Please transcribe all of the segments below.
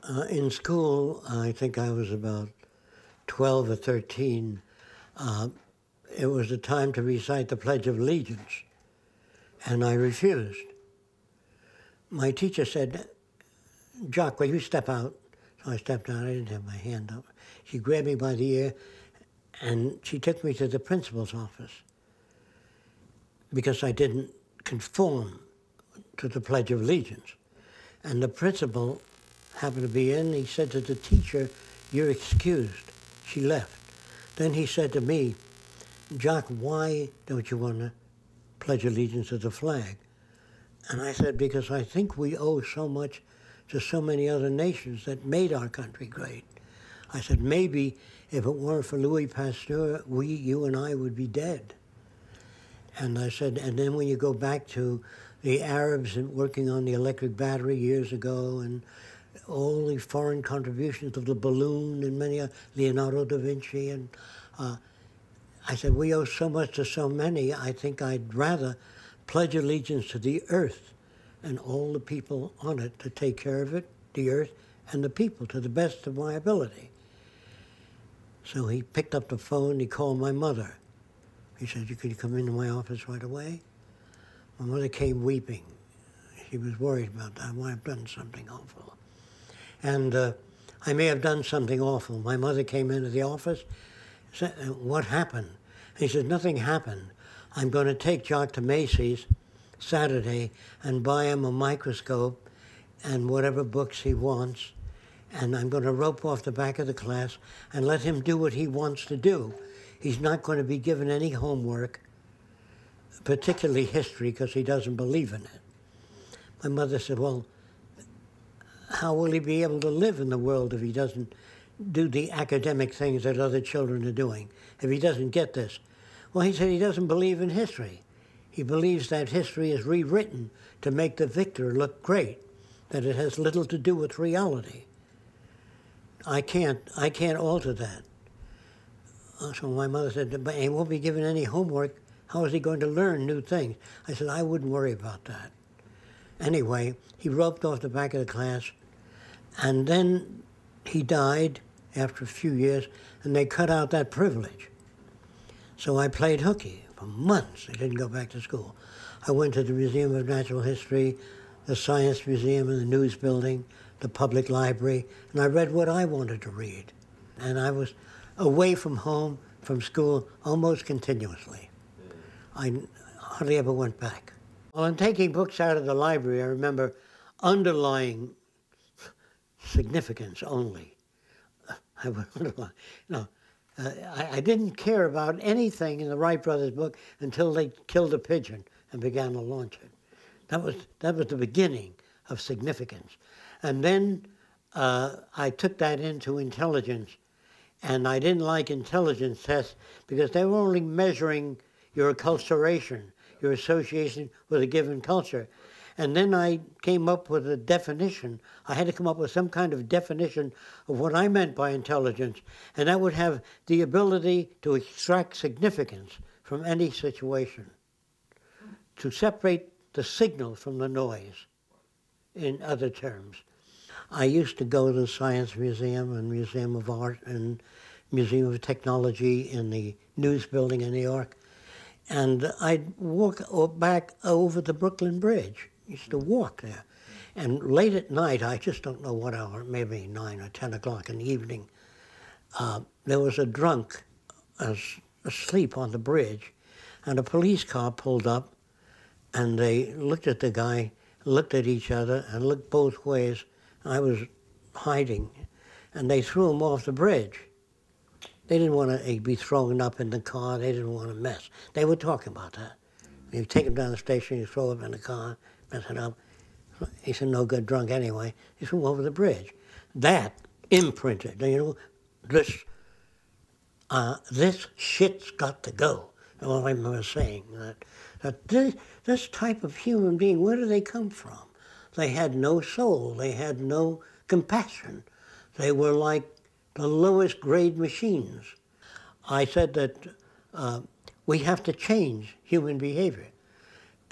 In school, I think I was about 12 or 13. Uh, it was the time to recite the Pledge of Allegiance, and I refused. My teacher said, "Jacque, will you step out?" So I stepped out. I didn't have my hand up. She grabbed me by the ear, and she took me to the principal's office because I didn't conform to the Pledge of Allegiance. And the principal happened to be in. He said to the teacher, "You're excused." She left. Then he said to me, "Jacque, why don't you want to pledge allegiance to the flag?" And I said, "Because I think we owe so much to so many other nations that made our country great." I said, "Maybe if it weren't for Louis Pasteur, you and I would be dead." And I said, and then when you go back to the Arabs and working on the electric battery years ago, and all the foreign contributions of the balloon and many, Leonardo da Vinci, and I said, we owe so much to so many, I think I'd rather pledge allegiance to the earth and all the people on it to take care of it, the earth and the people, to the best of my ability. So he picked up the phone, he called my mother. He said, "Could you come into my office right away?" My mother came weeping. She was worried about that. I might have done something awful. And I may have done something awful. My mother came into the office, said, "What happened?" He said, "Nothing happened. I'm going to take Jacque to Macy's Saturday and buy him a microscope and whatever books he wants, and I'm going to rope off the back of the class and let him do what he wants to do. He's not going to be given any homework, particularly history, because he doesn't believe in it." My mother said, "Well, how will he be able to live in the world if he doesn't do the academic things that other children are doing, if he doesn't get this?" Well, he said he doesn't believe in history. He believes that history is rewritten to make the victor look great, that it has little to do with reality. I can't alter that. So my mother said, "But he won't be given any homework. How is he going to learn new things?" I said, "I wouldn't worry about that." Anyway, he roped off the back of the class, and then he died after a few years, and they cut out that privilege. So I played hooky for months. I didn't go back to school. I went to the Museum of Natural History, the Science Museum in the News Building, the public library, and I read what I wanted to read. And I was away from home, from school, almost continuously. I hardly ever went back. Well, in taking books out of the library, I remember underlying significance only. I would underline, I didn't care about anything in the Wright brothers book until they killed a pigeon and began to launch it. That was the beginning of significance. And then I took that into intelligence, and I didn't like intelligence tests because they were only measuring your acculturation, your association with a given culture. And then I came up with a definition. I had to come up with some kind of definition of what I meant by intelligence, and that would have the ability to extract significance from any situation, to separate the signal from the noise, in other terms. I used to go to the Science Museum and Museum of Art and Museum of Technology in the News Building in New York, and I'd walk back over the Brooklyn Bridge. I used to walk there. And late at night, I just don't know what hour, maybe 9 or 10 o'clock in the evening, there was a drunk asleep on the bridge, and a police car pulled up, and they looked at the guy, looked at each other, and looked both ways. I was hiding, and they threw him off the bridge. They didn't want to be thrown up in the car. They didn't want to mess. They were talking about that. You take him down the station, you throw him in the car, mess it up. He's a no good drunk anyway. He threw him over the bridge. That imprinted, this shit's got to go. All I remember saying that this type of human being, where do they come from? They had no soul. They had no compassion. They were like the lowest grade machines. I said that we have to change human behavior.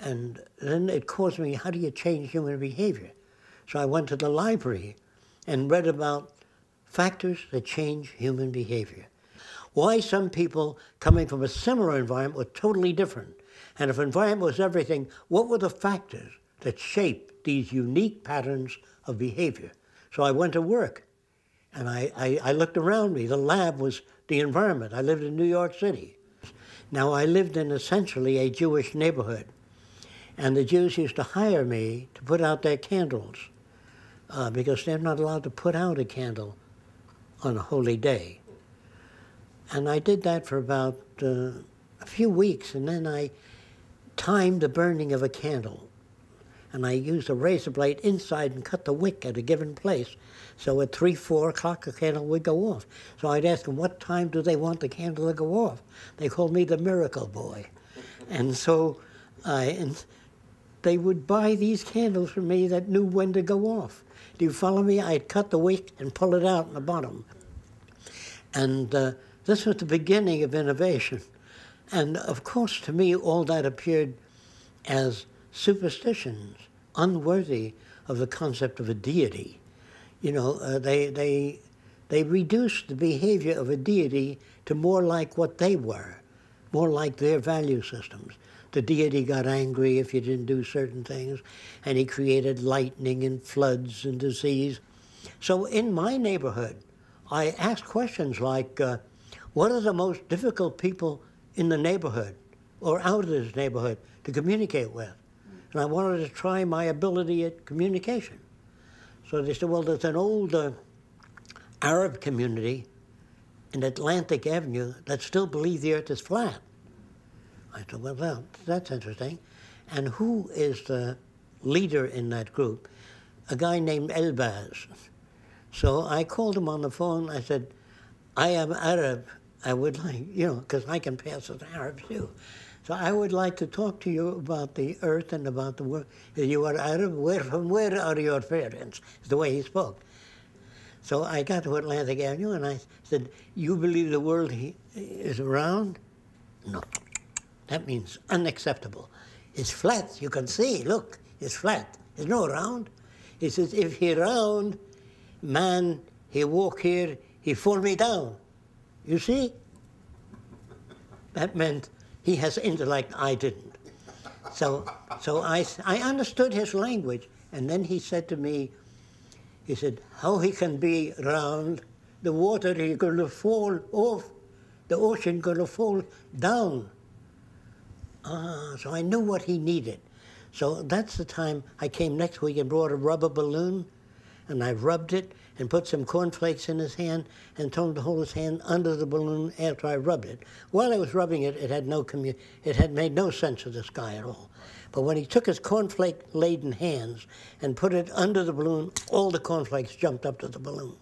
And then it caused me, how do you change human behavior? So I went to the library and read about factors that change human behavior. Why some people coming from a similar environment were totally different. And if environment was everything, what were the factors that shaped these unique patterns of behavior? So I went to work, and I looked around me. The lab was the environment. I lived in New York City. Now, I lived in essentially a Jewish neighborhood, and the Jews used to hire me to put out their candles because they're not allowed to put out a candle on a holy day. And I did that for about a few weeks, and then I timed the burning of a candle. And I used a razor blade inside and cut the wick at a given place. So at 3, 4 o'clock, the candle would go off. So I'd ask them, what time do they want the candle to go off? They called me the miracle boy. And so they would buy these candles from me that knew when to go off. Do you follow me? I'd cut the wick and pull it out in the bottom. And this was the beginning of innovation. And of course, to me, all that appeared as superstitions, unworthy of the concept of a deity. You know, they reduced the behavior of a deity to more like what they were, more like their value systems. The deity got angry if you didn't do certain things, and he created lightning and floods and disease. So in my neighborhood, I asked questions like, what are the most difficult people in the neighborhood or out of this neighborhood to communicate with? And I wanted to try my ability at communication. So they said, well, there's an old Arab community in Atlantic Avenue that still believe the earth is flat. I said, well, that's interesting. And who is the leader in that group? A guy named Elbaz. So I called him on the phone. I said, I am Arab. I would like, you know, because I can pass as Arab too. So I would like to talk to you about the earth and about the world. You are Arab, from where are your parents? Is the way he spoke. So I got to Atlantic Avenue and I said, you believe the world is round? No. That means unacceptable. It's flat, you can see, look, it's flat. There's no round. He says, if he round, man, he walk here, he fall me down. You see? That meant he has intellect, I didn't. So I understood his language, and then he said to me, he said, how he can be round, the water is going to fall off, the ocean going to fall down. So I knew what he needed. So that's the time I came next week and brought a rubber balloon, and I rubbed it and put some cornflakes in his hand and told him to hold his hand under the balloon after I rubbed it. While I was rubbing it, it had made no sense to this guy at all. But when he took his cornflake-laden hands and put it under the balloon, all the cornflakes jumped up to the balloon,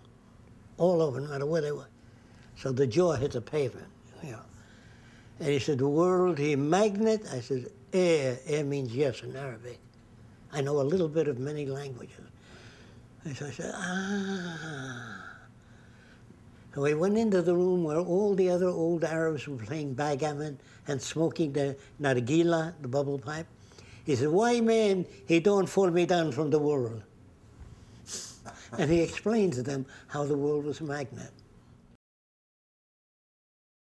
all over, no matter where they were. So the jaw hit the pavement, you know. And he said, the world, he magnet? I said, air. Air means yes in Arabic. I know a little bit of many languages. And so I said, So we went into the room where all the other old Arabs were playing backgammon and smoking the nargila, the bubble pipe. He said, why, man, he don't fall me down from the world? And he explained to them how the world was a magnet.